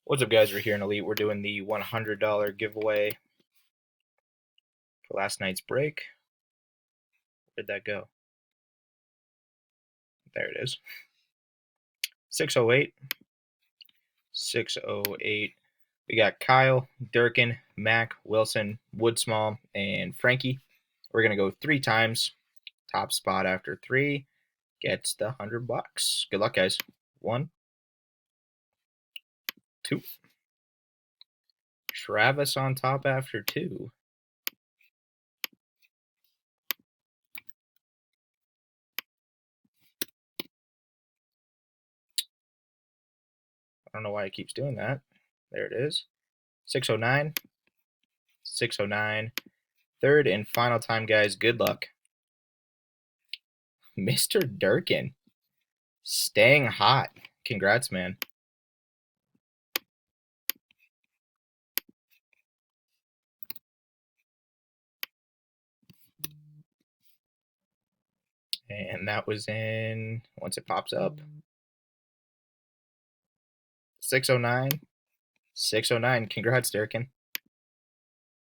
What's up, guys? We're here in Elite. We're doing the $100 giveaway for last night's break. Where'd that go? There it is. 608. 608. We got Kyle, Durkin, Mac, Wilson, Woodsmall, and Frankie. We're going to go 3 times. Top spot after 3 gets the $100. Good luck, guys. 1, 2. Travis on top after 2. I don't know why it keeps doing that. There it is. 609. 609. Third and final time, guys. Good luck. Mr. Durkin staying hot. Congrats, man. And that was in, once it pops up, 609. 609. Congrats, Durkin.